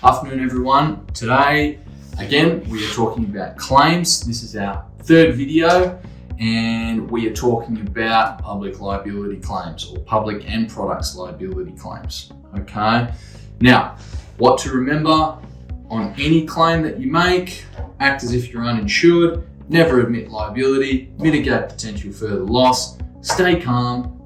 Afternoon everyone. Today, again, we are talking about claims. This is our third video and we are talking about public liability claims or public and products liability claims. Okay. Now, what to remember on any claim that you make: act as if you're uninsured, never admit liability, mitigate potential further loss, stay calm.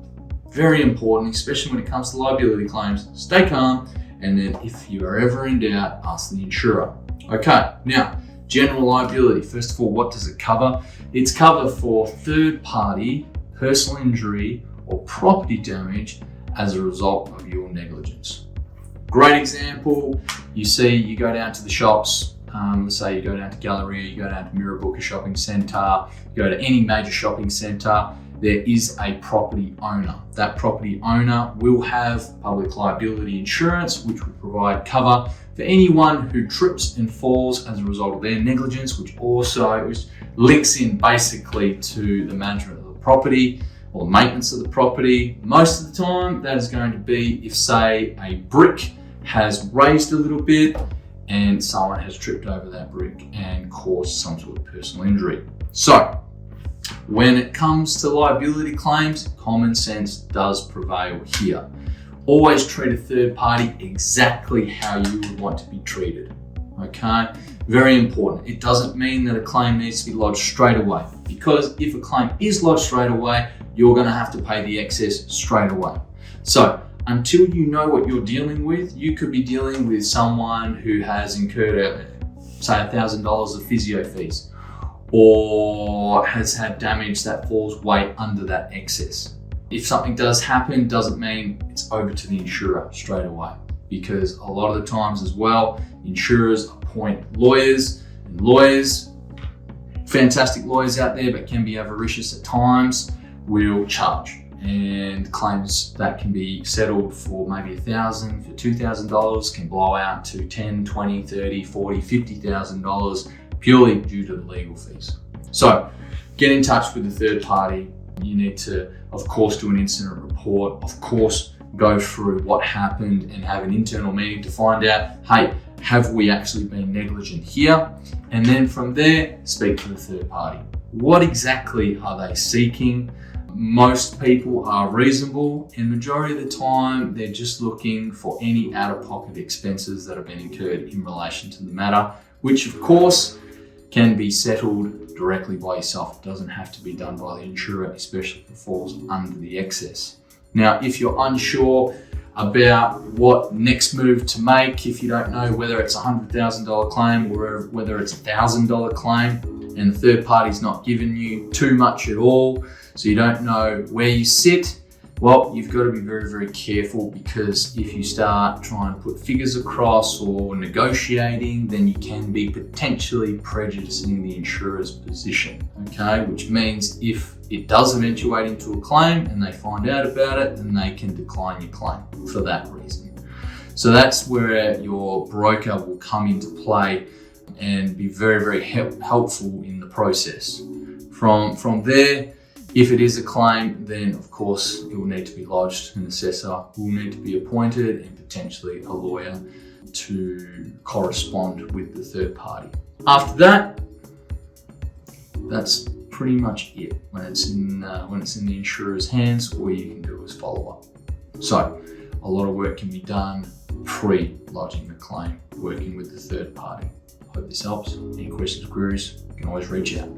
Very important, especially when it comes to liability claims. Stay calm, and then if you are ever in doubt, ask the insurer. Okay, now, general liability. First of all, what does it cover? It's cover for third-party personal injury or property damage as a result of your negligence. Great example, you go down to the shops, say you go down to Galleria, you go down to Mirrabooka shopping centre, you go to any major shopping centre, there is a property owner. That property owner will have public liability insurance, which will provide cover for anyone who trips and falls as a result of their negligence, which links in basically to the management of the property or maintenance of the property. Most of the time, that is going to be if, say, a brick has raised a little bit and someone has tripped over that brick and caused some sort of personal injury. So, when it comes to liability claims, common sense does prevail here. Always treat a third party exactly how you would want to be treated. Okay? Very important. It doesn't mean that a claim needs to be lodged straight away, because if a claim is lodged straight away, you're going to have to pay the excess straight away. So, until you know what you're dealing with, you could be dealing with someone who has incurred, say, $1,000 of physio fees, or has had damage that falls way under that excess. If something does happen, doesn't mean it's over to the insurer straight away, because a lot of the times as well, insurers appoint lawyers, and lawyers, fantastic lawyers out there, but can be avaricious at times, will charge. And claims that can be settled for maybe $1,000, for $2,000 can blow out to $10,000, $20,000, $30,000, $40,000, $50,000 purely due to the legal fees. So get in touch with the third party. You need to, of course, do an incident report, of course, go through what happened and have an internal meeting to find out, hey, have we actually been negligent here? And then from there, speak to the third party. What exactly are they seeking? Most people are reasonable, and majority of the time they're just looking for any out-of-pocket expenses that have been incurred in relation to the matter, which of course can be settled directly by yourself. It doesn't have to be done by the insurer, especially if it falls under the excess. Now, if you're unsure about what next move to make, if you don't know whether it's a $100,000 claim or whether it's a $1,000 claim, and the third party's not giving you too much at all, so you don't know where you sit, well, you've got to be very, very careful, because if you start trying to put figures across or negotiating, then you can be potentially prejudicing the insurer's position, okay? Which means if it does eventuate into a claim and they find out about it, then they can decline your claim for that reason. So that's where your broker will come into play and be very, very helpful in the process. From there, if it is a claim, then of course it will need to be lodged. An assessor will need to be appointed and potentially a lawyer to correspond with the third party. After that, that's pretty much it. When it's in the insurer's hands, all you can do is follow up. So a lot of work can be done pre-lodging the claim, working with the third party. Hope this helps. Any questions, queries, you can always reach out.